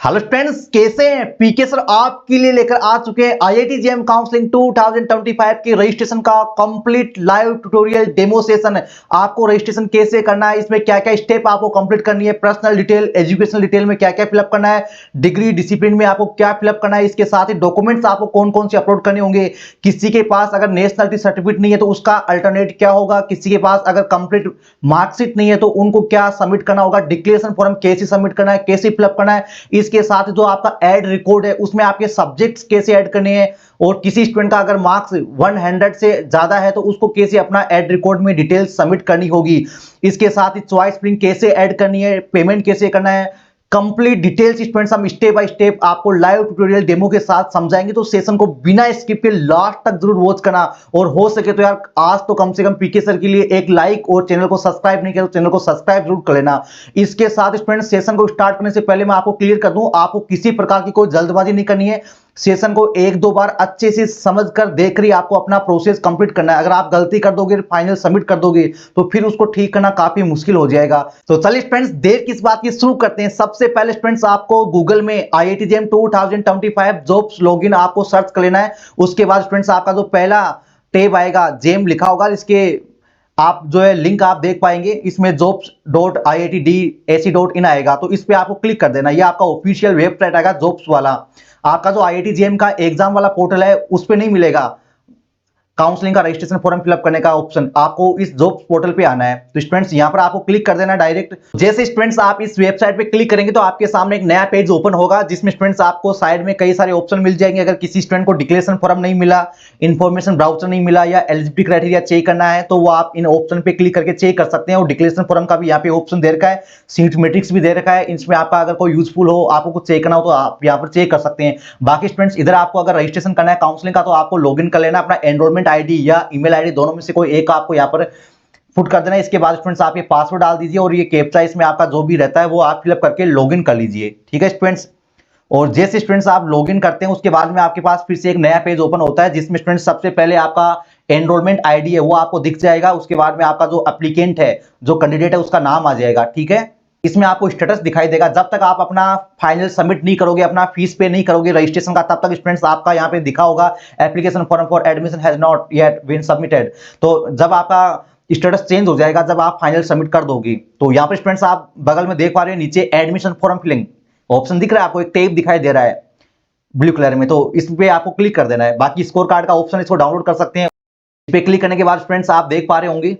Hello friends, कैसे हैं? पीके sir आपके लिए लेकर आ चुके हैं आईआईटी जेईई काउंसलिंग 2025 की रजिस्ट्रेशन का complete live tutorial demo session. आपको रजिस्ट्रेशन कैसे करना है, इसमें क्या क्या स्टेप आपको कंप्लीट करनी है, पर्सनल डिटेल, एजुकेशनल डिटेल में क्या क्या फिलअप करना है, डिग्री डिसिप्लिन में आपको क्या फिलअप करना है, इसके साथ ही डॉक्यूमेंट्स आपको कौन कौन से अपलोड करने होंगे। किसी के पास अगर नेशनलिटी सर्टिफिकेट नहीं है तो उसका अल्टरनेट क्या होगा, किसी के पास अगर कंप्लीट मार्कशीट नहीं है तो उनको क्या सबमिट करना होगा, डिक्लेरेशन फॉर्म कैसे सबमिट करना है, कैसे फिलअप करना है। इसके साथ जो आपका ऐड रिकॉर्ड है उसमें आपके सब्जेक्ट्स कैसे ऐड करने हैं, और किसी स्टूडेंट का अगर मार्क्स 100 से ज्यादा है तो उसको कैसे अपना ऐड रिकॉर्ड में डिटेल्स सबमिट करनी होगी। इसके साथ ही चॉइस फिलिंग कैसे ऐड करनी है, पेमेंट कैसे करना है, कंप्लीट डिटेल्स स्टूडेंट्स हम स्टेप बाय स्टेप आपको लाइव ट्यूटोरियल डेमो के साथ समझाएंगे। तो सेशन को बिना स्किप के लास्ट तक जरूर वॉच करना, और हो सके तो यार आज तो कम से कम पीके सर के लिए एक लाइक, और चैनल को सब्सक्राइब नहीं किया तो चैनल को सब्सक्राइब जरूर कर लेना। इसके साथ स्टूडेंट्स सेशन को स्टार्ट करने से पहले मैं आपको क्लियर कर दूं, आपको किसी प्रकार की कोई जल्दबाजी नहीं करनी है। सेशन को एक दो बार अच्छे से समझकर देखकर ही आपको अपना प्रोसेस कंप्लीट करना है। अगर आप गलती कर दोगे, फाइनल सबमिट कर दोगे, तो फिर उसको ठीक करना काफी मुश्किल हो जाएगा। तो चलिए फ्रेंड्स, देर किस बात की, शुरू करते हैं। सबसे पहले फ्रेंड्स आपको गूगल में आईआईटी जेईई 2025 जॉब्स लॉगिन आपको सर्च कर लेना है। उसके बाद फ्रेंड्स आपका जो पहला टैब आएगा, जेम लिखा होगा, इसके आप जो है लिंक आप देख पाएंगे, इसमें jobs.iittdac.in आएगा, तो इस पे आपको क्लिक कर देना। ये आपका ऑफिशियल वेबसाइट आएगा जॉब्स वाला। आपका जो आईआईटी जेईई का एग्जाम वाला पोर्टल है उस पे नहीं मिलेगा काउंसलिंग का रजिस्ट्रेशन फॉर्म फिलअप करने का ऑप्शन, आपको इस जॉब्स पोर्टल पे आना है। तो स्टूडेंट्स यहां पर आपको क्लिक कर देना डायरेक्ट। जैसे स्टूडेंट्स आप इस वेबसाइट पे क्लिक करेंगे तो आपके सामने एक नया पेज ओपन होगा, जिसमें स्टूडेंट्स आपको साइड में कई सारे ऑप्शन मिल जाएंगे। अगर किसी स्टूडेंट को डिक्लेरेशन फॉर्म नहीं मिला, इन्फॉर्मेशन ब्राउचर नहीं मिला, या एलिजिबिलिटी क्राइटेरिया चेक करना है, तो वो आप इन ऑप्शन पे क्लिक करके चेक कर सकते हैं। और डिक्लेरेशन फॉर्म का भी यहाँ पे ऑप्शन दे रखा है, सीट मैट्रिक्स भी दे रखा है। इसमें आपका अगर कोई यूजफुल हो, आपको कुछ चेक करना हो, तो आप यहाँ पर चेक कर सकते हैं। बाकी स्टूडेंट्स इधर आपको अगर रजिस्ट्रेशन करना है काउंसलिंग का, तो आपको लॉग इन कर लेना, अपना एनरोलमेंट आईडी या ईमेल आईडी दोनों में से कोई एक आपको यहाँ पर पुट कर देना। इसके बाद स्टूडेंट्स आप ये पासवर्ड डाल दीजिए, और ये कैप्चा इसमें आपका जो भी रहता है वो आप फिलअप करके लॉगिन कर लीजिए। ठीक है स्टूडेंट्स। और जैसे स्टूडेंट्स आप लॉगिन करते हैं उसके बाद में आपके पास फिर से एक नया पेज ओपन होता है, जिसमें स्टूडेंट्स सबसे पहले आपका एनरोलमेंट आईडी है वो आपको दिख जाएगा। उसके बाद में आपका जो एप्लीकेंट है, जो कैंडिडेट है, उसका नाम आ जाएगा। ठीक है। इसमें आपको स्टेटस दिखाई देगा। जब तक आप अपना फाइनल सबमिट नहीं करोगे, अपना फीस पे नहीं करोगे रजिस्ट्रेशन का, तब तक स्टूडेंट्स आपका यहाँ पे दिखा होगा application form for admission has not yet been submitted. तो जब आपका स्टेटस चेंज हो जाएगा, जब आप फाइनल सबमिट कर दोगे, तो यहाँ पे स्टूडेंट्स आप बगल में देख पा रहे हैं नीचे एडमिशन फॉर्म फिलिंग ऑप्शन दिख रहा है आपको, एक टैब दिखाई दे रहा है ब्लू कलर में, तो इस पे आपको क्लिक कर देना है। बाकी स्कोर कार्ड का ऑप्शन, इसको डाउनलोड कर सकते हैं। इस पे क्लिक करने के बाद स्टूडेंट्स आप देख पा रहे होंगे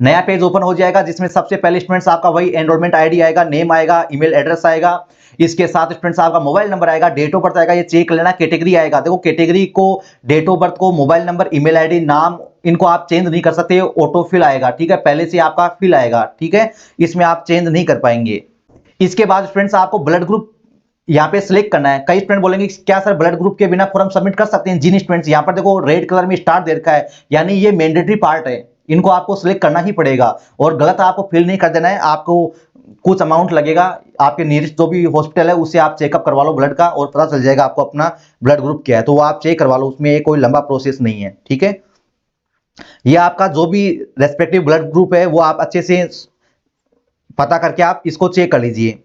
नया पेज ओपन हो जाएगा, जिसमें सबसे पहले स्टूडेंट्स आपका वही एनरोलमेंट आईडी आएगा, नेम आएगा, ईमेल एड्रेस आएगा। इसके साथ स्टूडेंट्स आपका मोबाइल नंबर आएगा, डेट ऑफ बर्थ आएगा, ये चेक लेना। कैटेगरी आएगा, देखो कैटेगरी को, डेट ऑफ बर्थ को, मोबाइल नंबर, ईमेल आईडी, नाम, इनको आप चेंज नहीं कर सकते, ऑटो फिल आएगा। ठीक है, पहले से आपका फिल आएगा। ठीक है, इसमें आप चेंज नहीं कर पाएंगे। इसके बाद स्टूडेंट्स आपको ब्लड ग्रुप यहाँ पे सिलेक्ट करना है। कई स्टूडेंट बोलेंगे क्या सर ब्लड ग्रुप के बिना फॉर्म सबमिट कर सकते हैं? जिन स्टूडेंट्स यहाँ पर देखो रेड कलर में स्टार दे रखा है, यानी ये मैंडेटरी पार्ट है, इनको आपको सिलेक्ट करना ही पड़ेगा। और गलत आपको फिल नहीं कर देना है। आपको कुछ अमाउंट लगेगा, आपके नियरेस्ट जो भी हॉस्पिटल है उससे आप चेकअप करवा लो ब्लड का, और पता चल जाएगा आपको अपना ब्लड ग्रुप क्या है, तो वो आप चेक करवा लो, उसमें कोई लंबा प्रोसेस नहीं है। ठीक है, ये आपका जो भी रेस्पेक्टिव ब्लड ग्रुप है वो आप अच्छे से पता करके आप इसको चेक कर लीजिए।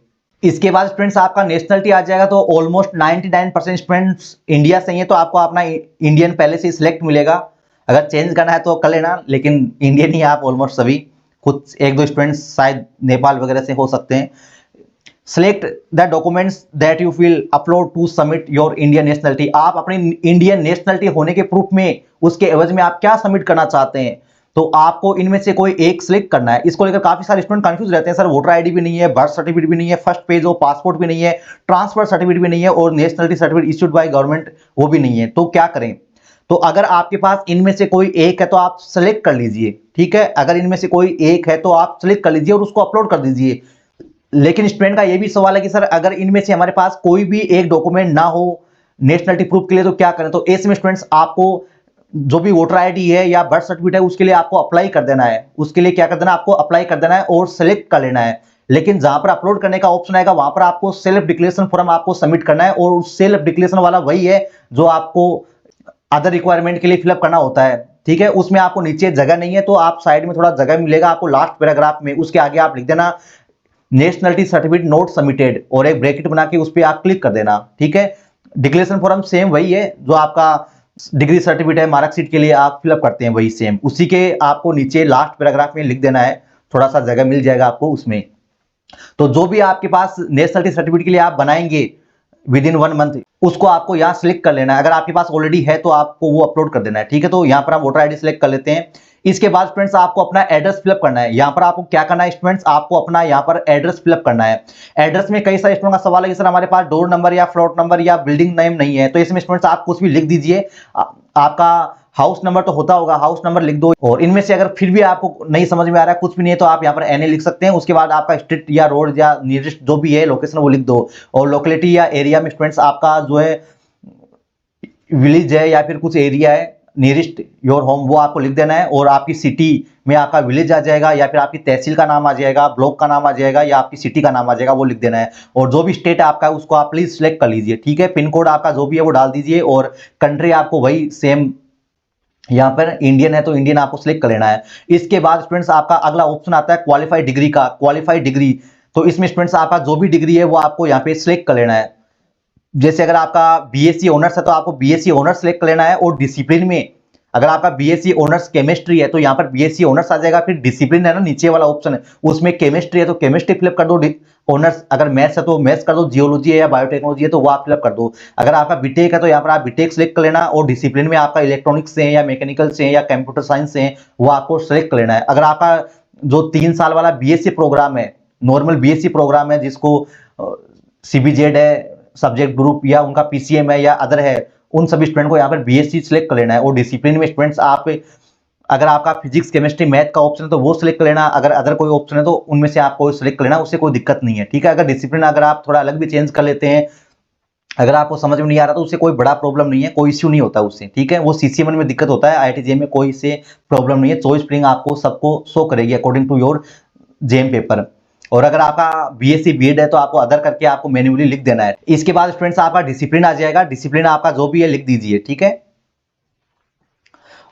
इसके बाद स्टूडेंट्स आपका नेशनलिटी आ जाएगा, तो ऑलमोस्ट 99% स्टूडेंट्स इंडिया से ही है, तो आपको अपना इंडियन पहले से सिलेक्ट मिलेगा। अगर चेंज करना है तो कर लेना, लेकिन इंडियन ही आप ऑलमोस्ट सभी। कुछ एक दो स्टूडेंट्स शायद नेपाल वगैरह से हो सकते हैं। Select the documents that you feel upload to submit your Indian nationality. आप अपनी इंडियन नेशनलिटी होने के प्रूफ में, उसके एवज में आप क्या सबमिट करना चाहते हैं, तो आपको इनमें से कोई एक सिलेक्ट करना है। इसको लेकर काफी सारे स्टूडेंट कंफ्यूज रहते हैं, सर वोटर आईडी भी नहीं है, बर्थ सर्टिफिकेट भी नहीं है, फर्स्ट पेज हो, पासपोर्ट भी नहीं है, ट्रांसफर सर्टिफिकेट भी नहीं है, और nationality certificate issued by government वो भी नहीं है, तो क्या करें? तो अगर आपके पास इनमें से कोई एक है तो आप सेलेक्ट कर लीजिए। ठीक है, अगर इनमें से कोई एक है तो आप सेलेक्ट कर लीजिए और उसको अपलोड कर दीजिए। लेकिन स्टूडेंट का ये भी सवाल है कि सर अगर इनमें से हमारे पास कोई भी एक डॉक्यूमेंट ना हो नेशनलिटी प्रूफ के लिए, तो क्या करें? तो ऐसे में स्टूडेंट्स आपको जो भी वोटर आईडी है या बर्थ सर्टिफिकेट है उसके लिए आपको अप्लाई कर देना है। उसके लिए क्या कर देना, आपको अप्लाई कर देना है और सेलेक्ट कर लेना है। लेकिन जहां पर अपलोड करने का ऑप्शन आएगा वहां पर आपको सेल्फ डिक्लेरेशन फॉर्म आपको सबमिट करना है, और सेल्फ डिक्लेरेशन वाला वही है जो आपको अदर रिक्वायरमेंट के लिए फिलअप करना होता है। ठीक है, उसमें आपको नीचे जगह नहीं है, तो आप साइड में थोड़ा जगह मिलेगा आपको लास्ट पैराग्राफ में, उसके आगे आप लिख देना नेशनलिटी सर्टिफिकेट नोट सबमिटेड और एक ब्रैकेट बना के उस पर आप क्लिक कर देना। ठीक है, डिक्लेरेशन फॉर्म सेम वही है जो आपका डिग्री सर्टिफिकेट है, मार्कशीट के लिए आप फिलअप करते हैं वही सेम, उसी के आपको नीचे लास्ट पैराग्राफ में लिख देना है, थोड़ा सा जगह मिल जाएगा आपको उसमें। तो जो भी आपके पास नेशनलिटी सर्टिफिकेट के लिए आप बनाएंगे विद इन 1 मंथ, उसको आपको यहाँ सिलेक्ट कर लेना है। अगर आपके पास ऑलरेडी है तो आपको वो अपलोड कर देना है। ठीक है, तो यहाँ पर हम वोटर आईडी सिलेक्ट कर लेते हैं। इसके बाद फ्रेंड्स आपको अपना एड्रेस फिलअप करना है। यहाँ पर आपको क्या करना है स्टूडेंट्स, आपको अपना यहाँ पर एड्रेस फिलअप करना है। एड्रेस में कई सारे स्टूडेंट का सवाल है कि सर हमारे पास डोर नंबर या फ्लोर नंबर या बिल्डिंग नेम नहीं है, तो इसमें स्टूडेंट्स आप कुछ भी लिख दीजिए। आपका हाउस नंबर तो होता होगा, हाउस नंबर लिख दो। और इनमें से अगर फिर भी आपको नहीं समझ में आ रहा है, कुछ भी नहीं है, तो आप यहाँ पर एनए लिख सकते हैं। उसके बाद आपका स्ट्रीट या रोड या नियरेस्ट जो भी है लोकेशन वो लिख दो। और लोकेलिटी या एरिया में स्टूडेंट्स आपका जो है विलेज है या फिर कुछ एरिया है नियरेस्ट योर होम, वो आपको लिख देना है। और आपकी सिटी में आपका विलेज आ जाएगा या फिर आपकी तहसील का नाम आ जाएगा, ब्लॉक का नाम आ जाएगा या आपकी सिटी का नाम आ जाएगा, वो लिख देना है। और जो भी स्टेट आपका है उसको आप प्लीज सिलेक्ट कर लीजिए। ठीक है, पिन कोड आपका जो भी है वो डाल दीजिए। और कंट्री आपको वही सेम, यहाँ पर इंडियन है तो इंडियन आपको सिलेक्ट कर लेना है। इसके बाद स्टूडेंट्स आपका अगला ऑप्शन आता है क्वालिफाइड डिग्री का, क्वालिफाइड डिग्री। तो इसमें स्टूडेंट्स आपका जो भी डिग्री है वो आपको यहाँ पे सिलेक्ट कर लेना है। जैसे अगर आपका बीएससी ऑनर्स है तो आपको बीएससी ऑनर्स सिलेक्ट कर लेना है। और डिसिप्लिन में अगर आपका बीएससी ऑनर्स केमिस्ट्री है तो यहाँ पर बीएससी ऑनर्स आ जाएगा। फिर डिसिप्लिन है ना नीचे वाला ऑप्शन है, उसमें केमिस्ट्री है तो केमिस्ट्री फिलअप कर दो ऑनर्स। अगर मैथ्स है तो मैथ्स कर दो, जियोलॉजी है या बायोटेक्नोलॉजी है तो वो आप फिलअप कर दो। अगर आपका बीटेक है तो यहाँ पर आप बीटेक सिलेक्ट कर लेना। और डिसिप्लिन में आपका इलेक्ट्रॉनिक्स से है या मैकेनिकल से है या कंप्यूटर साइंस से है वो आपको सिलेक्ट कर लेना है। अगर आपका जो 3 साल वाला बीएससी प्रोग्राम है, नॉर्मल बीएससी प्रोग्राम है, जिसको सीबीजेड है सब्जेक्ट ग्रुप या उनका पीसीएम है या अदर है, उन सभी स्टूडेंट को यहाँ पर बीएससी सिलेक्ट कर लेना है। और डिसिप्लिन में स्टूडेंट्स आप अगर आपका फिजिक्स केमिस्ट्री मैथ का ऑप्शन है तो वो सिलेक्ट कर लेना। अगर अदर कोई ऑप्शन है तो उनमें से आपको सिलेक्ट कर लेना, उससे कोई दिक्कत नहीं है। ठीक है, अगर डिसिप्लिन अगर आप थोड़ा अलग भी चेंज कर लेते हैं, अगर आपको समझ में नहीं आ रहा तो उससे कोई बड़ा प्रॉब्लम नहीं है, कोई इश्यू नहीं होता उससे। ठीक है, वो सीसीएमएन में दिक्कत होता है, आईआईटी में कोई इससे प्रॉब्लम नहीं है। चॉइस स्प्रिंग आपको सबको शो करेगी according to your JAM paper. और अगर आपका बीएससी बीएड है तो आपको अदर करके आपको मैन्युअली लिख देना है। इसके बाद स्टूडेंट्स आपका डिसिप्लिन आ जाएगा, डिसिप्लिन आपका जो भी है लिख दीजिए। ठीक है,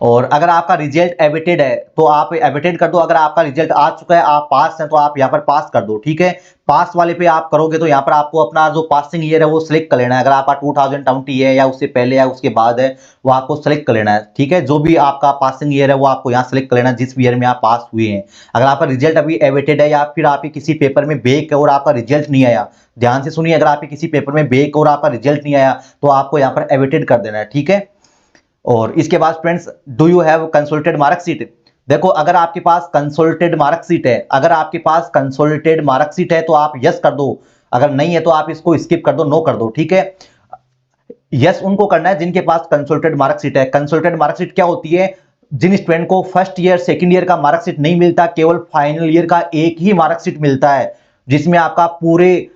और अगर आपका रिजल्ट एवेटेड है तो आप एवेटेड कर दो। अगर आपका रिजल्ट आ चुका है, आप पास हैं, तो आप यहाँ पर पास कर दो। ठीक है, पास वाले पे आप करोगे तो यहाँ पर आपको अपना जो पासिंग ईयर है वो सिलेक्ट कर लेना है। अगर आपका 2020 है या उससे पहले या उसके बाद है वो आपको सिलेक्ट कर लेना है। ठीक है, जो भी आपका पासिंग ईयर है वो आपको यहाँ सिलेक्ट कर लेना है, जिस ईयर में आप पास हुए हैं। अगर आपका रिजल्ट अभी एवेटेड है या फिर आपके किसी पेपर में बैक है और आपका रिजल्ट नहीं आया, ध्यान से सुनिए, अगर आपके किसी पेपर में बैक और आपका रिजल्ट नहीं आया तो आपको यहाँ पर एवेटेड कर देना है। ठीक है, और इसके बाद friends do you have consolidated marksheet. देखो अगर आपके पास कंसोलिडेटेड मार्कशीट है, अगर आपके पास कंसोलिडेटेड मार्कशीट है तो आप यस कर दो, अगर नहीं है तो आप इसको स्किप कर दो, नो कर दो। ठीक है, यस उनको करना है जिनके पास कंसोलिडेटेड मार्कशीट है। कंसोलिडेटेड मार्कशीट क्या होती है, जिन स्टूडेंट को फर्स्ट ईयर सेकंड ईयर का मार्कशीट नहीं मिलता, केवल फाइनल ईयर का एक ही मार्कशीट मिलता है, जिसमें आपका पूरे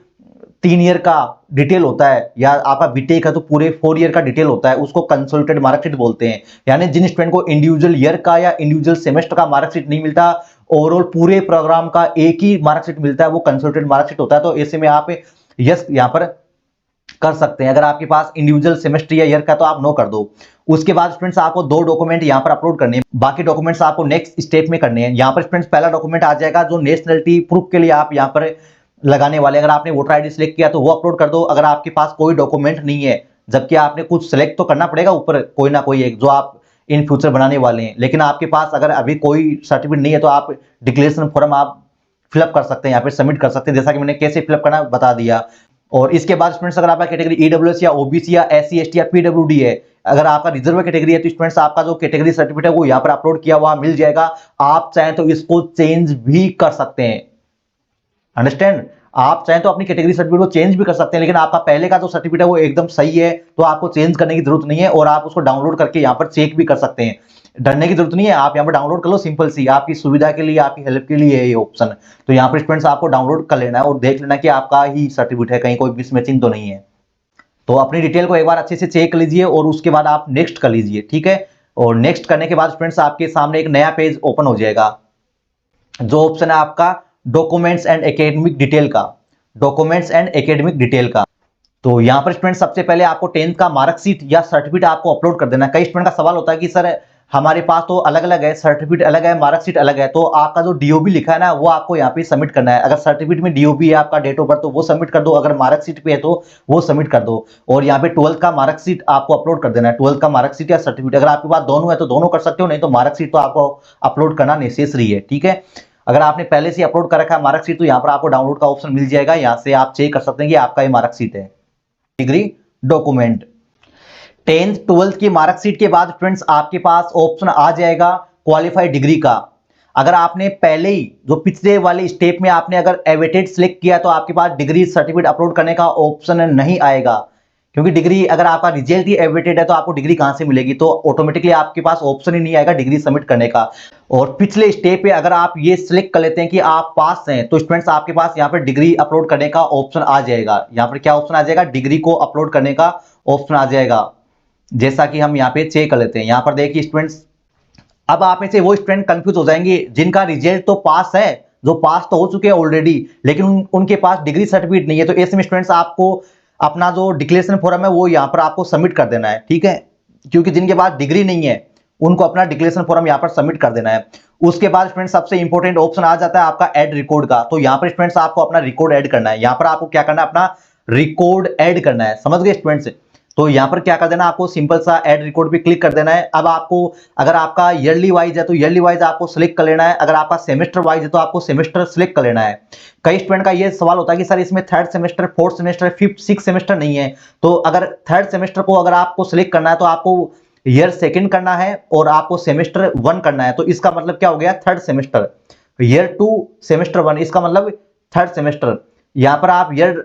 3 ईयर का डिटेल होता है, या आपका बीटेक है तो पूरे 4 ईयर का डिटेल होता है, उसको कंसोलिडेटेड मार्कशीट बोलते हैं। यानी जिन स्टूडेंट को इंडिविजुअल ईयर का या इंडिविजुअल सेमेस्टर का मार्कशीट नहीं मिलता, ओवरऑल पूरे प्रोग्राम का एक ही मार्कशीट मिलता है, वो कंसोलिडेटेड मार्कशीट होता है। तो ऐसे में आप यस यहां पर कर सकते हैं। अगर आपके पास इंडिविजुअल सेमेस्टर या ईयर का तो आप नो कर दो। उसके बाद स्टूडेंट्स आपको 2 डॉक्यूमेंट यहां पर अपलोड करने हैं, बाकी डॉक्यूमेंट्स आपको नेक्स्ट स्टेप में करने हैं। यहां पर स्टूडेंट्स पहला डॉक्यूमेंट आ जाएगा जो नेशनलिटी प्रूफ के लिए आप यहां पर लगाने वाले। अगर आपने वोटर आईडी सिलेक्ट किया तो वो अपलोड कर दो। अगर आपके पास कोई डॉक्यूमेंट नहीं है, जबकि आपने कुछ सिलेक्ट तो करना पड़ेगा ऊपर कोई ना कोई एक जो आप इन फ्यूचर बनाने वाले हैं, लेकिन आपके पास अगर अभी कोई सर्टिफिकेट नहीं है तो आप डिक्लेरेशन फॉर्म आप फिलअप कर सकते हैं, यहाँ पे सबमिट कर सकते हैं, जैसा कि मैंने कैसे फिलअप करना बता दिया। और इसके बाद स्टूडेंट्स अगर आपका कैटेगरी ईडब्ल्यूएस या ओबीसी या एससी एसटी या पीडब्ल्यूडी है, अगर आपका रिजर्व कैटेगरी है तो स्टूडेंट्स आपका जो कैटेगरी सर्टिफिकेट है वो यहाँ पर अपलोड किया हुआ मिल जाएगा। आप चाहें तो इसको चेंज भी कर सकते हैं, अंडरस्टैंड। आप चाहें तो अपनी कैटेगरी सर्टिफिकेट को चेंज भी कर सकते हैं, लेकिन आपका पहले का जो सर्टिफिकेट है वो एकदम सही है तो आपको चेंज करने की जरूरत नहीं है। और आप उसको डाउनलोड करके यहाँ पर चेक भी कर सकते हैं, डरने की जरूरत नहीं है। आप यहाँ पर डाउनलोड कर लो, सिंपल सी, आपकी सुविधा के लिए, आपकी हेल्प के लिए है ये ऑप्शन। तो यहाँ पर स्टूडेंट्स आपको डाउनलोड कर लेना है और देख लेना कि आपका ही सर्टिफिकेट है, कहीं कोई मिसमैचिंग तो नहीं है। तो अपनी डिटेल को एक बार अच्छे से चेक कर लीजिए और उसके बाद आप नेक्स्ट कर लीजिए। ठीक है, और नेक्स्ट करने के बाद स्टूडेंट्स आपके सामने एक नया पेज ओपन हो जाएगा, जो ऑप्शन है आपका डॉक्यूमेंट्स एंड एकेडमिक डिटेल का, डॉक्यूमेंट्स एंड एकेडमिक डिटेल का। तो यहाँ पर स्टूडेंट सबसे पहले आपको 10th का मार्कशीट या सर्टिफिकेट आपको अपलोड कर देना है। कई स्टूडेंट का सवाल होता है कि सर हमारे पास तो अलग अलग है, सर्टिफिकेट अलग है, मार्कशीट अलग है। तो आपका जो डीओबी लिखा है ना वो आपको यहाँ पे सबमिट करना है। अगर सर्टिफिकेट में डीओबी है आपका डेट ऑफ बर्थ तो वो सबमिट कर दो, अगर मार्कशीट पे है तो वो सबमिट कर दो। और यहाँ पे 12th का मार्कशीट आपको अपलोड कर देना है, 12th का मार्कशीट या सर्टिफिकेट। अगर आपके पास दोनों है तो दोनों कर सकते हो, नहीं तो मार्कशीट तो आपको अपलोड करना नेसेसरी है। ठीक है, अगर आपने पहले से अपलोड कर रखा है मार्कशीट तो यहाँ पर आपको डाउनलोड का ऑप्शन मिल जाएगा, यहाँ से आप चेक कर सकते हैं कि आपका ये मार्कशीट है। डिग्री डॉक्यूमेंट 10th 12th की मार्कशीट के बाद फ्रेंड्स आपके पास ऑप्शन आ जाएगा क्वालिफाइड डिग्री का। अगर आपने पहले ही जो पिछले वाले स्टेप में आपने अगर एवेटेड सिलेक्ट किया तो आपके पास डिग्री सर्टिफिकेट अपलोड करने का ऑप्शन नहीं आएगा, क्योंकि डिग्री अगर आपका रिजल्ट ही एवेटेड है तो आपको डिग्री कहां से मिलेगी, तो ऑटोमेटिकली आपके पास ऑप्शन ही नहीं आएगा डिग्री सबमिट करने का। और पिछले स्टेप पे अगर आप ये सिलेक्ट कर लेते हैं कि आप पास हैं तो स्टूडेंट्स आपके पास यहाँ पर डिग्री अपलोड करने का ऑप्शन आ जाएगा। यहाँ पर क्या ऑप्शन आ जाएगा, डिग्री को अपलोड करने का ऑप्शन आ जाएगा। जैसा कि हम यहाँ पे चेक कर लेते हैं, यहाँ पर देखिए स्टूडेंट्स, अब आप में से वो स्टूडेंट कंफ्यूज हो जाएंगे जिनका रिजल्ट तो पास है, जो पास तो हो चुके हैं ऑलरेडी, लेकिन उनके पास डिग्री सर्टिफिकेट नहीं है। तो ऐसे में स्टूडेंट्स आपको अपना जो डिक्लेरेशन फॉर्म है वो यहाँ पर आपको सबमिट कर देना है। ठीक है, क्योंकि जिनके पास डिग्री नहीं है उनको अपना डिक्लेरेशन फॉर्म यहाँ पर सबमिट कर देना है। उसके बाद स्टूडेंट्स सबसे इंपॉर्टेंट ऑप्शन आ जाता है आपका ऐड रिकॉर्ड का। तो यहाँ पर स्टूडेंट्स आपको अपना रिकॉर्ड ऐड करना है। यहाँ पर आपको क्या करना है, अपना रिकॉर्ड ऐड करना है। समझ गए स्टूडेंट्स? तो यहाँ पर क्या कर देना, आपको सिंपल सा ऐड रिकॉर्ड पे क्लिक कर देना है। अब आपको अगर आपका ईयरली वाइज है तो ईयरली वाइज आपको सिलेक्ट कर लेना है, अगर आपका सेमेस्टर वाइज है तो आपको सेमेस्टर सिलेक्ट कर लेना है। कई स्टूडेंट का ये सवाल होता है कि सर इसमें 3rd semester, 4th semester, 5th 6th semester नहीं है। तो अगर 3rd सेमेस्टर को अगर आपको सिलेक्ट करना है तो आपको ईयर 2nd करना है और आपको सेमेस्टर 1 करना है। तो इसका मतलब क्या हो गया, 3rd सेमेस्टर। ईयर 2 सेमेस्टर 1 इसका मतलब 3rd सेमेस्टर। यहाँ पर आप ईयर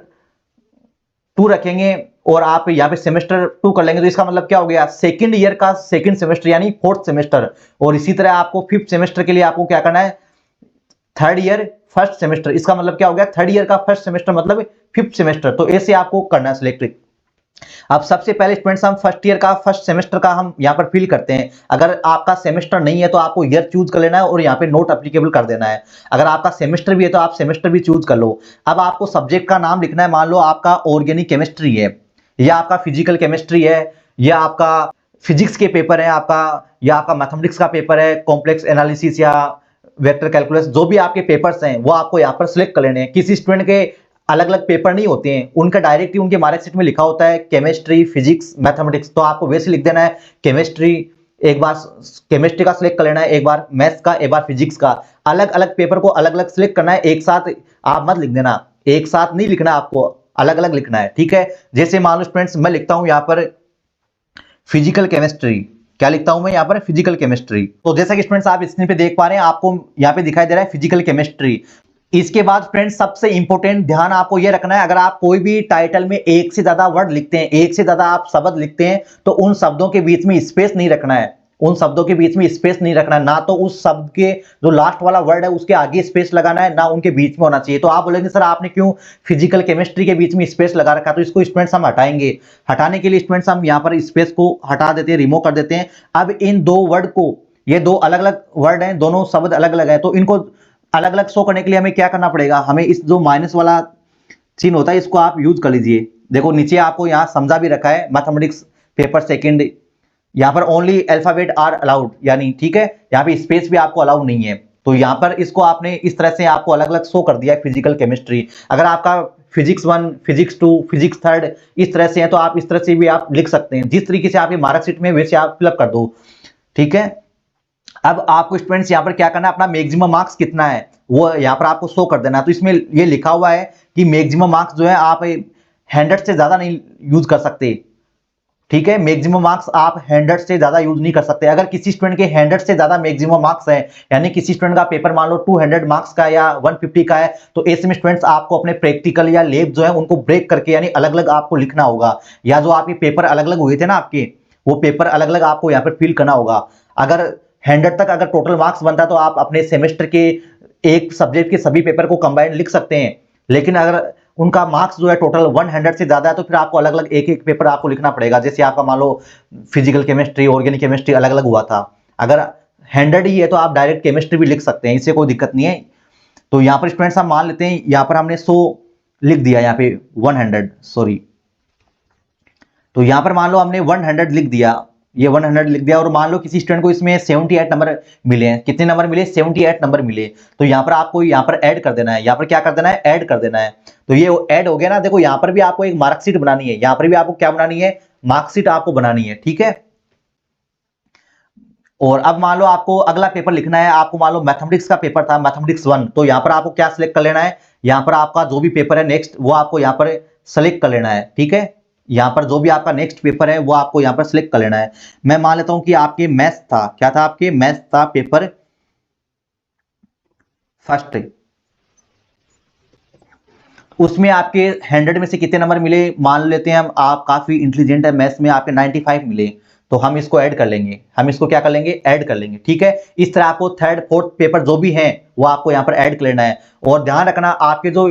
2 रखेंगे और आप यहाँ पे सेमेस्टर 2 कर लेंगे तो इसका मतलब क्या हो गया, 2nd ईयर का 2nd सेमेस्टर यानी 4th सेमेस्टर। और इसी तरह आपको 5th सेमेस्टर के लिए आपको क्या करना है, 3rd ईयर 1st सेमेस्टर। इसका मतलब क्या हो गया, 3rd ईयर का 1st सेमेस्टर मतलब 5th सेमेस्टर। तो ऐसे आपको करना है सिलेक्ट। अब सबसे पहले स्टूडेंट्स हम 1st ईयर का 1st सेमेस्टर का हम यहाँ पर फिल करते हैं। अगर आपका सेमेस्टर नहीं है तो आपको ईयर चूज कर लेना है और यहाँ पे नोट एप्लीकेबल कर देना है। अगर आपका सेमेस्टर भी है तो आप सेमेस्टर भी चूज कर लो। अब आपको सब्जेक्ट का नाम लिखना है। मान लो आपका ऑर्गेनिक केमिस्ट्री है, या आपका फिजिकल केमिस्ट्री है, या आपका फिजिक्स के पेपर है आपका, या आपका मैथमेटिक्स का पेपर है, कॉम्प्लेक्स एनालिसिस या वेक्टर कैलकुलस, जो भी आपके पेपर्स हैं वो आपको यहाँ पर सिलेक्ट कर लेने हैं। किसी स्टूडेंट के अलग अलग पेपर नहीं होते हैं, उनका डायरेक्टली उनके मार्कशीट में लिखा होता है केमिस्ट्री, फिजिक्स, मैथमेटिक्स। तो आपको वैसे लिख देना है केमिस्ट्री, एक बार केमिस्ट्री का सिलेक्ट कर लेना है, एक बार मैथ्स का, एक बार फिजिक्स का। अलग अलग पेपर को अलग अलग सिलेक्ट करना है, एक साथ आप मत लिख देना, एक साथ नहीं लिखना, आपको अलग अलग लिखना है। ठीक है, जैसे मान लो स्टूडेंट्स मैं लिखता हूं यहाँ पर फिजिकल केमिस्ट्री, क्या लिखता हूं मैं यहाँ पर, फिजिकल केमिस्ट्री। तो जैसा कि स्टूडेंट्स आप स्क्रीन पे देख पा रहे हैं, आपको यहाँ पे दिखाई दे रहा है फिजिकल केमिस्ट्री। इसके बाद फ्रेंड्स सबसे इंपॉर्टेंट ध्यान आपको यह रखना है, अगर आप कोई भी टाइटल में एक से ज्यादा वर्ड लिखते हैं, एक से ज्यादा आप शब्द लिखते हैं, तो उन शब्दों के बीच में स्पेस नहीं रखना है। उन शब्दों के बीच में स्पेस नहीं रखना है, ना तो उस शब्द के जो लास्ट वाला वर्ड है उसके आगे स्पेस लगाना है, ना उनके बीच में होना चाहिए। तो आप बोलेंगे सर आपने क्यों फिजिकल केमिस्ट्री के बीच में स्पेस लगा रखा है, तो इसको स्टूडेंट्स हम हटाएंगे। हटाने के लिए स्टूडेंट्स हम यहाँ पर स्पेस को हटा देते हैं, रिमूव कर देते हैं। अब इन दो वर्ड को, ये दो अलग अलग वर्ड हैं, दोनों शब्द अलग अलग है, तो इनको अलग अलग शो करने के लिए हमें क्या करना पड़ेगा, हमें इस जो माइनस वाला चिन्ह होता है इसको आप यूज कर लीजिए। देखो नीचे आपको यहाँ समझा भी रखा है, मैथमेटिक्स पेपर 2nd, यहाँ पर ओनली अल्फाबेट आर अलाउड, यानी ठीक है यहाँ पे स्पेस भी आपको अलाउड नहीं है। तो यहाँ पर इसको आपने इस तरह से आपको अलग अलग शो कर दिया है फिजिकल केमिस्ट्री। अगर आपका फिजिक्स 1, फिजिक्स 2, फिजिक्स 3rd इस तरह से है तो आप इस तरह से भी आप लिख सकते हैं, जिस तरीके से आपकी मार्कशीट में वैसे आप फिलअप कर दो। ठीक है, अब आपको स्टूडेंट्स यहाँ पर क्या करना है, अपना मैक्सिमम मार्क्स कितना है वो यहाँ पर आपको शो कर देना है। तो इसमें ये लिखा हुआ है कि मैक्सिमम मार्क्स जो है आप 100 से ज्यादा नहीं यूज कर सकते। ठीक है, मैक्सिमम मार्क्स आप 100 से ज्यादा यूज नहीं कर सकते। अगर किसी स्टूडेंट के 100 से ज्यादा मैक्सिमम मार्क्स है, यानी किसी स्टूडेंट का पेपर मान लो 200 मार्क्स का या 150 का है, तो ऐसे में स्टूडेंट्स आपको अपने प्रैक्टिकल या लैब जो है उनको ब्रेक करके यानी अलग अलग आपको लिखना होगा, या जो आपके पेपर अलग अलग हुए थे ना आपके, वो पेपर अलग अलग आपको यहाँ पर फिल करना होगा। अगर 100 तक अगर टोटल मार्क्स बनता है तो आप अपने सेमेस्टर के एक सब्जेक्ट के सभी पेपर को कंबाइन लिख सकते हैं। लेकिन अगर उनका मार्क्स जो है टोटल 100 से ज्यादा है तो फिर आपको अलग अलग एक एक पेपर आपको लिखना पड़ेगा। जैसे आपका मान लो फिजिकल केमिस्ट्री, ऑर्गेनिक केमिस्ट्री अलग अलग हुआ था, अगर 100 ही है तो आप डायरेक्ट केमिस्ट्री भी लिख सकते हैं, इससे कोई दिक्कत नहीं है। तो यहाँ पर स्टूडेंट्स हम मान लेते हैं, यहाँ पर हमने 100 लिख दिया, यहाँ पे 100 सॉरी, तो यहाँ पर मान लो हमने 100 लिख दिया ये 100 लिख दिया। और मान लो किसी स्टूडेंट को इसमें 78 नंबर मिले हैं, कितने नंबर मिले, 78 नंबर मिले, तो यहाँ पर आपको यहाँ पर ऐड कर देना है, यहाँ पर क्या कर देना है, ऐड कर देना है। तो ये ऐड हो गया ना। देखो यहाँ पर भी आपको एक मार्कशीट बनानी है, यहाँ पर भी आपको क्या बनानी है, मार्कशीट आपको बनानी है, ठीक है। और अब मान लो आपको अगला पेपर लिखना है, आपको मान लो मैथमेटिक्स का पेपर था, मैथमेटिक्स 1, तो यहाँ पर आपको क्या सिलेक्ट कर लेना है, यहाँ पर आपका जो भी पेपर है नेक्स्ट वो आपको यहाँ पर सेलेक्ट कर लेना है, ठीक है। यहाँ पर जो भी आपका नेक्स्ट पेपर है वो आपको यहाँ पर सिलेक्ट कर लेना है। मैं मान लेता हूं कि आपके मैथ्स था, क्या था आपके, मैथ्स था पेपर फर्स्ट, उसमें आपके 100 में से कितने नंबर मिले, मान लेते हैं हम आप काफी इंटेलिजेंट है मैथ्स में, आपके 95 मिले, तो हम इसको ऐड कर लेंगे, हम इसको क्या कर लेंगे, ऐड कर लेंगे, ठीक है। इस तरह आपको थर्ड फोर्थ पेपर जो भी हैं वो आपको यहाँ पर ऐड कर लेना है। और ध्यान रखना आपके जो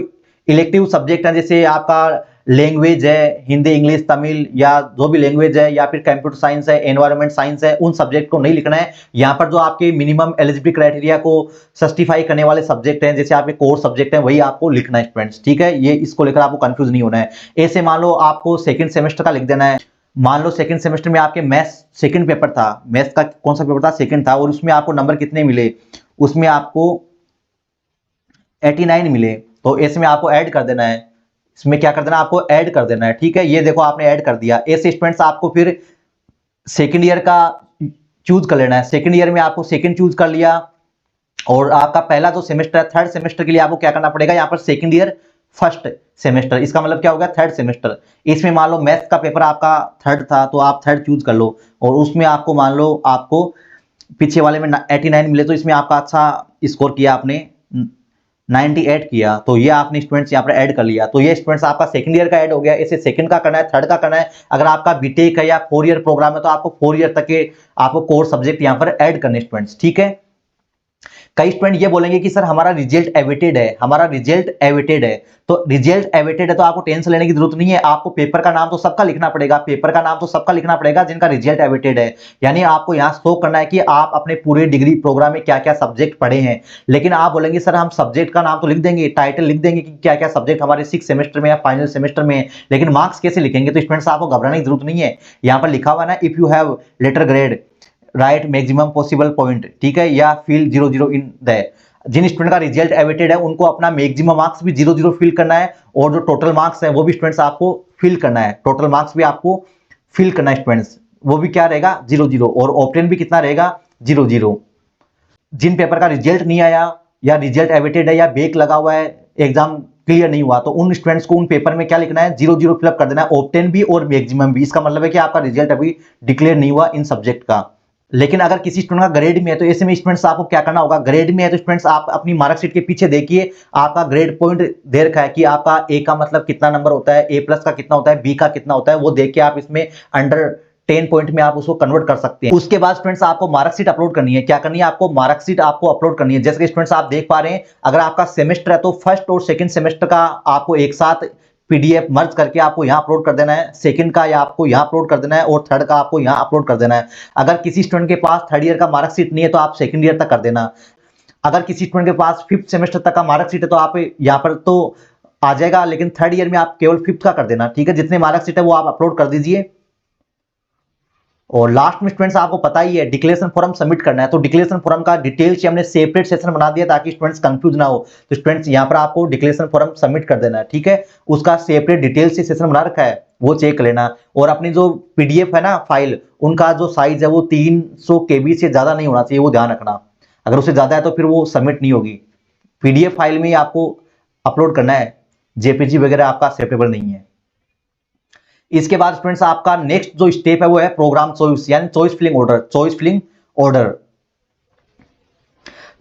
इलेक्टिव सब्जेक्ट हैं, जैसे आपका लैंग्वेज है, हिंदी इंग्लिश तमिल या जो भी लैंग्वेज है, या फिर कंप्यूटर साइंस है, एनवायरनमेंट साइंस है, उन सब्जेक्ट को नहीं लिखना है। यहाँ पर जो आपके मिनिमम एलिजिबिलिटी क्राइटेरिया को सस्टिफाई करने वाले सब्जेक्ट हैं, जैसे आपके कोर सब्जेक्ट हैं, वही आपको लिखना है स्टूडेंट्स, ठीक है। ये इसको लेकर आपको कंफ्यूज नहीं होना है। ऐसे मान लो आपको सेकंड सेमेस्टर का लिख देना है, मान लो सेकंड सेमेस्टर में आपके मैथ्स सेकंड पेपर था, मैथ्स का कौन सा पेपर था, सेकंड था, और उसमें आपको नंबर कितने मिले, उसमें आपको 89 मिले, तो इसमें आपको ऐड कर देना है, इसमें क्या कर देना, आपको ऐड कर देना है, ठीक है। ये देखो आपने ऐड कर दिया। ऐसे स्टूडेंट्स आपको फिर सेकंड ईयर का चूज कर लेना है, सेकंड ईयर में आपको सेकंड चूज कर लिया, और आपका पहला जो सेमेस्टर है थर्ड सेमेस्टर के लिए आपको क्या करना पड़ेगा, यहाँ पर सेकंड ईयर फर्स्ट सेमेस्टर, इसका मतलब क्या होगा, थर्ड सेमेस्टर। इसमें मान लो मैथ्स का पेपर आपका थर्ड था, तो आप थर्ड चूज कर लो, और उसमें आपको मान लो आपको पीछे वाले में 89 मिले, तो इसमें आपका अच्छा स्कोर किया आपने, 98 किया, तो ये आपने स्टूडेंट्स यहाँ पर ऐड कर लिया। तो ये स्टूडेंट्स आपका सेकंड ईयर का ऐड हो गया। इसे सेकंड का करना है, थर्ड का करना है। अगर आपका बीटेक है या 4 ईयर प्रोग्राम है, तो आपको 4 ईयर तक के आपको कोर सब्जेक्ट यहाँ पर ऐड करने स्टूडेंट्स, ठीक है। कई स्टूडेंट ये बोलेंगे कि सर हमारा रिजल्ट एवेटेड है, हमारा रिजल्ट एवेटेड है। तो रिजल्ट एवेटेड है तो आपको टेंशन लेने की जरूरत नहीं है, आपको पेपर का नाम तो सबका लिखना पड़ेगा, पेपर का नाम तो सबका लिखना पड़ेगा जिनका रिजल्ट एवेटेड है। यानी आपको यहाँ शो करना है कि आप अपने पूरे डिग्री प्रोग्राम में क्या क्या सब्जेक्ट पढ़े हैं। लेकिन आप बोलेंगे सर हम सब्जेक्ट का नाम तो लिख देंगे, टाइटल लिख देंगे कि क्या क्या सब्जेक्ट हमारे 6 सेमेस्टर में या फाइनल सेमेस्टर में, लेकिन मार्क्स कैसे लिखेंगे। तो स्टूडेंट्स आपको घबराने की जरूरत नहीं है, यहाँ पर लिखा हुआ ना, if you have letter grade write maximum possible point, ठीक है, या फिल 00 इन द। जिन स्टूडेंट का रिजल्ट एवेटेड है उनको अपना मैक्सिमम मार्क्स भी 00 फिल करना है, और जो टोटल मार्क्स है वो भी स्टूडेंट्स आपको फिल करना है, टोटल मार्क्स भी आपको फिल करना है स्टूडेंट्स, वो भी क्या रहेगा 00, और ऑप्टेन भी कितना रहेगा 00। जिन पेपर का रिजल्ट नहीं आया या रिजल्ट एवेटेड है या बैक लगा हुआ है, एग्जाम क्लियर नहीं हुआ, तो उन स्टूडेंट्स को उन पेपर में क्या लिखना है 00 फिलअप कर देना है, ऑप्टेन भी और मैक्सिमम भी। इसका मतलब है कि आपका रिजल्ट अभी डिक्लेयर नहीं हुआ इन सब्जेक्ट का। लेकिन अगर किसी स्टूडेंट का ग्रेड में है, तो ऐसे में स्टूडेंट्स आपको क्या करना होगा, ग्रेड में है तो स्टूडेंट्स आप अपनी मार्कशीट के पीछे देखिए, आपका ग्रेड पॉइंट दे रखा है कि आपका ए का मतलब कितना नंबर होता है, ए प्लस का कितना होता है, बी का कितना होता है, वो देख के आप इसमें अंडर 10 पॉइंट में आप उसको कन्वर्ट कर सकते हैं। उसके बाद स्टूडेंट्स आपको मार्कशीट अपलोड करनी है, क्या करनी है आपको, मार्कशीट आपको अपलोड करनी है। जैसे कि स्टूडेंट्स आप देख पा रहे हैं, अगर आपका सेमेस्टर है तो फर्स्ट और सेकंड सेमेस्टर का आपको एक साथ पीडीएफ मर्ज करके आपको यहां अपलोड कर देना है, सेकंड का या आपको यहां अपलोड कर देना है, और थर्ड का आपको यहां अपलोड कर देना है। अगर किसी स्टूडेंट के पास थर्ड ईयर का मार्कशीट नहीं है तो आप सेकंड ईयर तक कर देना। अगर किसी स्टूडेंट के पास फिफ्थ सेमेस्टर तक का मार्कशीट है तो आप यहां पर तो आ जाएगा, लेकिन थर्ड ईयर में आप केवल फिफ्थ का कर देना, ठीक है। जितने मार्कशीट है वो आप अपलोड कर दीजिए। और लास्ट में स्टूडेंट्स आपको पता ही है डिक्लेरेशन फॉर्म सबमिट करना है, तो डिक्लेरेशन फॉर्म का डिटेल से हमने सेपरेट सेशन बना दिया ताकि स्टूडेंट्स कंफ्यूज ना हो। तो स्टूडेंट्स यहाँ पर आपको डिक्लेरेशन फॉर्म सबमिट कर देना है, ठीक है। उसका सेपरेट डिटेल से सेशन बना रखा है, वो चेक कर लेना। और अपनी जो पीडीएफ है ना फाइल, उनका जो साइज है वो 300 KB से ज्यादा नहीं होना चाहिए, वो ध्यान रखना। अगर उससे ज्यादा है तो फिर वो सबमिट नहीं होगी। पीडीएफ फाइल में ही आपको अपलोड करना है, जेपीजी वगैरह आपका एक्सेप्टेबल नहीं है। इसके बाद स्टूडेंट्स आपका नेक्स्ट जो स्टेप है वो है प्रोग्राम चॉइस, यानी choice filling order, choice filling order.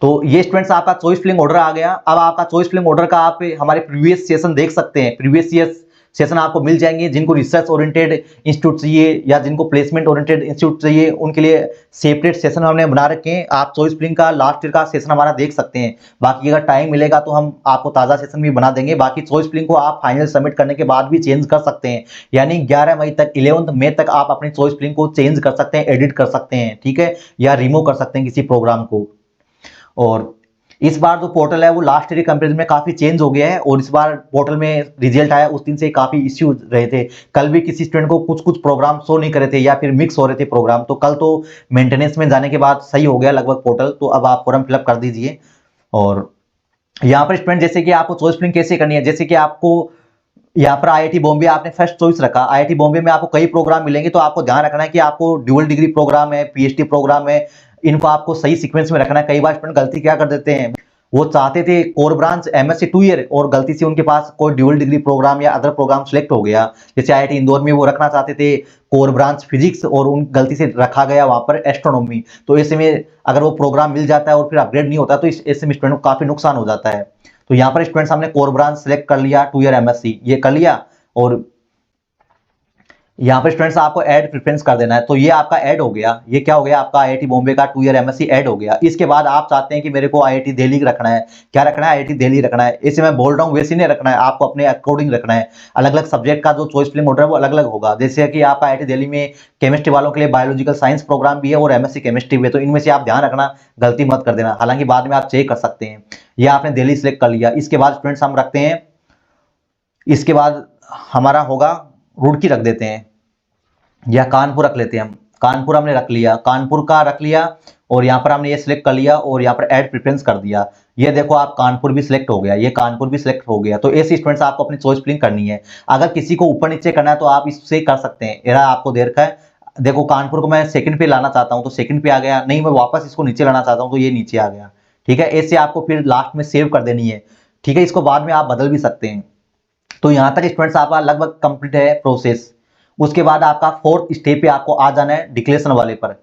तो ये स्टूडेंट्स आपका चॉइस फिलिंग ऑर्डर आ गया। अब आपका चॉइस फिलिंग ऑर्डर का आप हमारे प्रीवियस सेशन देख सकते हैं, प्रीवियस ईयर सेशन आपको मिल जाएंगे। जिनको रिसर्च ओरिएंटेड इंस्टीट्यूट चाहिए या जिनको प्लेसमेंट ओरिएंटेड इंस्टीट्यूट चाहिए, उनके लिए सेपरेट सेशन हमने बना रखे हैं। आप चॉइस फिलिंग का लास्ट ईयर का सेशन हमारा देख सकते हैं। बाकी अगर टाइम मिलेगा तो हम आपको ताज़ा सेशन भी बना देंगे। बाकी चॉइस फिलिंग को आप फाइनल सबमिट करने के बाद भी चेंज कर सकते हैं, यानी 11 मई तक 11 मई तक आप अपनी चॉइस फिलिंग को चेंज कर सकते हैं, एडिट कर सकते हैं, ठीक है, या रिमूव कर सकते हैं किसी प्रोग्राम को। और इस बार जो पोर्टल है वो लास्ट ईयर के कंपेरिजन में काफी चेंज हो गया है और इस बार पोर्टल में रिजल्ट आया उस दिन से काफी इश्यू रहे थे। कल भी किसी स्टूडेंट को कुछ कुछ प्रोग्राम शो नहीं करे थे या फिर मिक्स हो रहे थे प्रोग्राम, तो कल तो मेंटेनेंस में जाने के बाद सही हो गया लगभग पोर्टल। तो अब आप फॉर्म फिलअप कर दीजिए। और यहाँ पर स्टूडेंट जैसे कि आपको चॉइस फिलिंग कैसे करनी है, जैसे कि आपको यहाँ पर आईआईटी बॉम्बे आपने फर्स्ट चॉइस रखा, आईआईटी बॉम्बे में आपको कई प्रोग्राम मिलेंगे, तो आपको ध्यान रखना है कि आपको ड्यूअल डिग्री प्रोग्राम है, पीएचडी प्रोग्राम है, इनको आपको सही सीक्वेंस में रखना है। कई बार स्टूडेंट गलती क्या कर देते हैं, वो चाहते थे कोर ब्रांच एमएससी 2 ईयर और गलती से उनके पास कोई ड्यूअल डिग्री प्रोग्राम या अदर प्रोग्राम सिलेक्ट हो गया। जैसे आईआईटी इंदौर में वो रखना चाहते थे कोर ब्रांच फिजिक्स और उन गलती से रखा गया वहां पर एस्ट्रोनॉमी। तो ऐसे में अगर वो प्रोग्राम मिल जाता है और फिर अपग्रेड नहीं होता तो ऐसे में स्टूडेंट को काफी नुकसान हो जाता है। तो यहाँ पर स्टूडेंट हमने कोर ब्रांच सिलेक्ट कर लिया, 2 ईयर एमएससी ये कर लिया, और यहाँ पे स्टूडेंट्स आपको ऐड प्रेफरेंस कर देना है। तो ये आपका ऐड हो गया, ये क्या हो गया आपका आईआईटी बॉम्बे का 2 ईयर एमएससी ऐड हो गया। इसके बाद आप चाहते हैं कि मेरे को आईआईटी दिल्ली रखना है, क्या रखना है, आईआईटी दिल्ली रखना है। इसे मैं बोल रहा हूँ वैसे नहीं रखना है, आपको अपने अकॉर्डिंग रखना है। अलग अलग सब्जेक्ट का जो चॉइस फिलिंग ऑर्डर है वो अलग अलग होगा। जैसे कि आपका आईआईटी दिल्ली में केमिस्ट्री वालों के लिए बायोलॉजिकल साइंस प्रोग्राम भी है और एमएससी केमिस्ट्री भी है, तो इनमें से आप ध्यान रखना, गलती मत कर देना। हालांकि बाद में आप चेक कर सकते हैं। ये आपने दिल्ली सिलेक्ट कर लिया। इसके बाद स्टूडेंट्स हम रखते हैं, इसके बाद हमारा होगा रुड़की रख देते हैं या कानपुर रख लेते हैं हम। कानपुर हमने रख लिया, कानपुर का रख लिया और यहाँ पर हमने ये सिलेक्ट कर लिया और यहाँ पर ऐड प्रेफरेंस कर दिया। ये देखो आप कानपुर भी सिलेक्ट हो गया, ये कानपुर भी सिलेक्ट हो गया। तो ऐसे स्टूडेंट्स आपको अपनी चॉइस फिलिंग करनी है। अगर किसी को ऊपर नीचे करना है तो आप इससे कर सकते हैं। एरा आपको दे रखा है, देखो कानपुर को मैं सेकंड पे लाना चाहता हूँ तो सेकंड पे आ गया, नहीं मैं वापस इसको नीचे लाना चाहता हूँ तो ये नीचे आ गया। ठीक है, ऐसे आपको फिर लास्ट में सेव कर देनी है। ठीक है, इसको बाद में आप बदल भी सकते हैं। तो यहां तक स्टूडेंट्स आपका लगभग कंप्लीट है प्रोसेस। उसके बाद आपका फोर्थ स्टेप पे आपको आ जाना है डिक्लेरेशन वाले पर।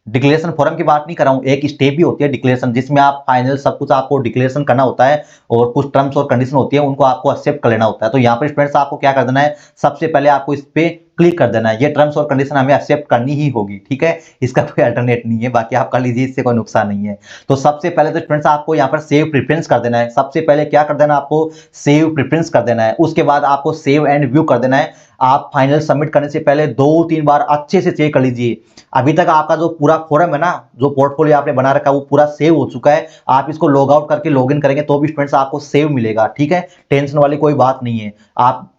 डिक्लेरेशन फॉर्म की बात नहीं कर रहा हूं, एक स्टेप भी होती है डिक्लेरेशन, जिसमें आप फाइनल सब कुछ आपको डिक्लेरेशन करना होता है और कुछ टर्म्स और कंडीशन होती है उनको आपको एक्सेप्ट कर लेना होता है। तो यहाँ पर स्टूडेंट्स आपको क्या कर देना है, सबसे पहले आपको इस पे क्लिक कर देना है। ये टर्म्स और कंडीशन हमें एक्सेप्ट करनी ही होगी। ठीक है, इसका कोई अल्टरनेट नहीं है, बाकी आप कर लीजिए, इससे कोई नुकसान नहीं है। तो सबसे पहले तो स्टूडेंट्स आपको यहाँ पर सेव प्रेफरेंस कर देना है। सबसे पहले क्या कर देना है, आपको सेव प्रेफरेंस कर देना है। उसके बाद आपको सेव एंड व्यू कर देना है। आप फाइनल सबमिट करने से पहले 2-3 बार अच्छे से चेक कर लीजिए। अभी तक आपका जो पूरा फॉर्म है ना, जो पोर्टफोलियो आपने बना रखा है वो पूरा सेव हो चुका है। आप इसको लॉग आउट करके लॉगिन करेंगे तो भी स्टूडेंट्स आपको सेव मिलेगा। ठीक है, टेंशन वाली कोई बात नहीं है। आप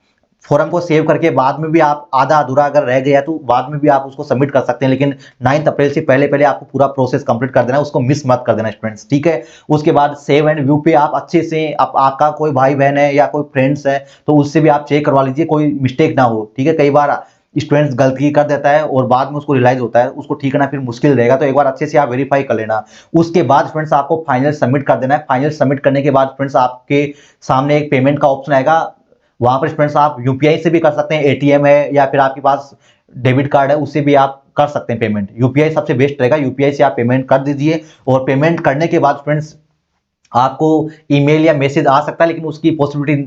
फॉर्म को सेव करके बाद में भी आप आधा अधूरा अगर रह गया तो बाद में भी आप उसको सबमिट कर सकते हैं, लेकिन 9 अप्रैल से पहले पहले आपको पूरा प्रोसेस कंप्लीट कर देना है, उसको मिस मत कर देना स्टूडेंट्स। ठीक है, उसके बाद सेव एंड व्यू पे आप अच्छे से आपका कोई भाई बहन है या कोई फ्रेंड्स है तो उससे भी आप चेक करवा लीजिए, कोई मिस्टेक ना हो। ठीक है, कई बार स्टूडेंट्स गलती कर देता है और बाद में उसको रियलाइज होता है, उसको ठीक करना फिर मुश्किल रहेगा। तो एक बार अच्छे से आप वेरीफाई कर लेना। उसके बाद स्टूडेंट्स आपको फाइनल सबमिट कर देना है। फाइनल सबमिट करने के बाद स्टूडेंट्स आपके सामने एक पेमेंट का ऑप्शन आएगा। वहां पर स्टूडेंट्स आप यूपीआई से भी कर सकते हैं, एटीएम है या फिर आपके पास डेबिट कार्ड है उससे भी आप कर सकते हैं पेमेंट। यूपीआई सबसे बेस्ट रहेगा, यूपीआई से आप पेमेंट कर दीजिए। और पेमेंट करने के बाद स्टूडेंट्स आपको ईमेल या मैसेज आ सकता है, लेकिन उसकी पॉसिबिलिटी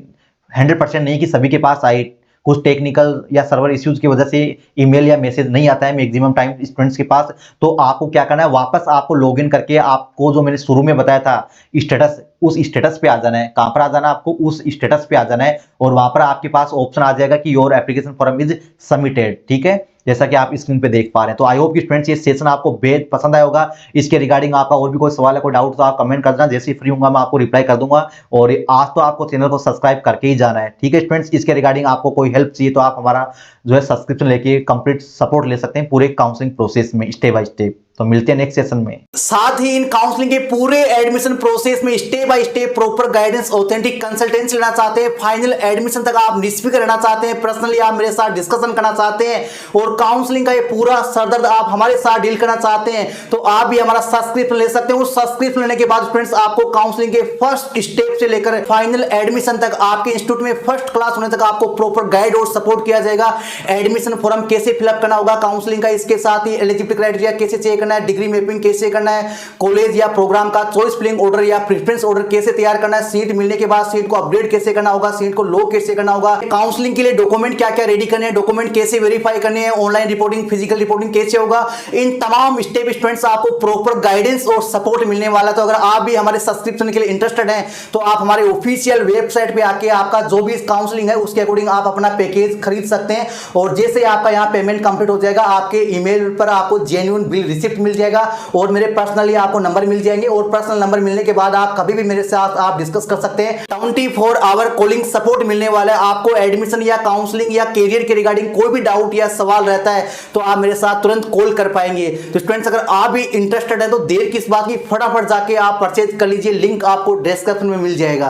100% नहीं कि सभी के पास आए। कुछ टेक्निकल या सर्वर इश्यूज की वजह से ईमेल या मैसेज नहीं आता है मैक्सिमम टाइम स्टूडेंट्स के पास। तो आपको क्या करना है, वापस आपको लॉगिन करके आपको जो मैंने शुरू में बताया था स्टेटस, उस स्टेटस पे आ जाना है। कहां पर आ जाना है, आपको उस स्टेटस पे आ जाना है और वहां पर आपके पास ऑप्शन आ जाएगा कि your application form is submitted. ठीक है, जैसा कि आप स्क्रीन पे देख पा रहे हैं। तो आई होप कि स्टूडेंट्स ये सेशन आपको बेहद पसंद आया होगा। इसके रिगार्डिंग आपका और भी कोई सवाल है, कोई डाउट तो आप कमेंट कर देना, जैसे ही फ्री होगा मैं आपको रिप्लाई कर दूंगा। और आज तो आपको चैनल को सब्सक्राइब करके ही जाना है। ठीक है स्टूडेंट्स, इसके रिगार्डिंग आपको कोई हेल्प चाहिए तो आप हमारा जो है सब्सक्रिप्शन लेके कंप्लीट सपोर्ट ले सकते हैं पूरे काउंसलिंग प्रोसेस में स्टेप बाय स्टेप। तो मिलते हैं नेक्स्ट सेशन में। साथ ही इन काउंसलिंग के पूरे एडमिशन प्रोसेस में step by step proper guidance, authentic consultancy लेना चाहते हैं, फाइनल एडमिशन तक आप निष्फिक्र रहना चाहते हैं, पर्सनली आप मेरे साथ डिस्कशन करना चाहते हैं और काउंसलिंग का ये पूरा सरदर्द आप हमारे साथ डील करना चाहते हैं, तो आप भी हमारा सब्सक्रिप्शन ले सकते हैं। उस सब्सक्रिप्शन लेने के बाद फ्रेंड्स आपको काउंसलिंग के फर्स्ट स्टेप से लेकर फाइनल एडमिशन तक आपके इंस्टीट्यूट में फर्स्ट क्लास होने तक आपको प्रॉपर गाइड और सपोर्ट किया जाएगा। एडमिशन फॉर्म कैसे फिलअप करना होगा काउंसलिंग का, इसके साथ ही एलिजिबिलिटी क्राइटेरिया कैसे चेक करना है, डिग्री मैपिंग कैसे करना है, कॉलेज या प्रोग्राम का चॉइस फिलिंग ऑर्डर या प्रेफरेंस ऑर्डर कैसे तैयार करना है, सीट मिलने के बाद सीट को अपडेट कैसे करना होगा, सीट को लॉक कैसे करना होगा, काउंसलिंग के लिए डॉक्यूमेंट क्या क्या रेडी करने हैं, डॉक्यूमेंट कैसे वेरीफाई करने हैं, ऑनलाइन रिपोर्टिंग फिजिकल रिपोर्टिंग कैसे होगा, इन तमाम स्टेप स्टूडेंट्स आपको प्रॉपर गाइडेंस और सपोर्ट मिलने वाला। तो अगर आप भी हमारे सब्सक्रिप्शन के लिए इंटरेस्टेड हैं तो आप हमारे ऑफिशियल वेबसाइट पे आके आपका जो भी काउंसलिंग है उसके अकॉर्डिंग आप अपना पैकेज खरीद सकते हैं। और जैसे आपका यहाँ पेमेंट कंप्लीट हो जाएगा आपके ईमेल पर आपको जेन्युइन बिल रिसिप्ट सर्टिफिकेट मिल जाएगा और मेरे पर्सनली आपको नंबर मिल जाएंगे और पर्सनल नंबर मिलने के बाद आप कभी भी मेरे साथ आप डिस्कस कर सकते हैं। 24 आवर कॉलिंग सपोर्ट मिलने वाला है। आपको एडमिशन या काउंसलिंग या करियर के रिगार्डिंग कोई भी डाउट या सवाल रहता है तो आप मेरे साथ तुरंत कॉल कर पाएंगे। तो स्टूडेंट्स अगर आप भी इंटरेस्टेड है तो देर किस बात की, फटाफट जाके आप परचेज कर लीजिए। लिंक आपको डिस्क्रिप्शन में मिल जाएगा।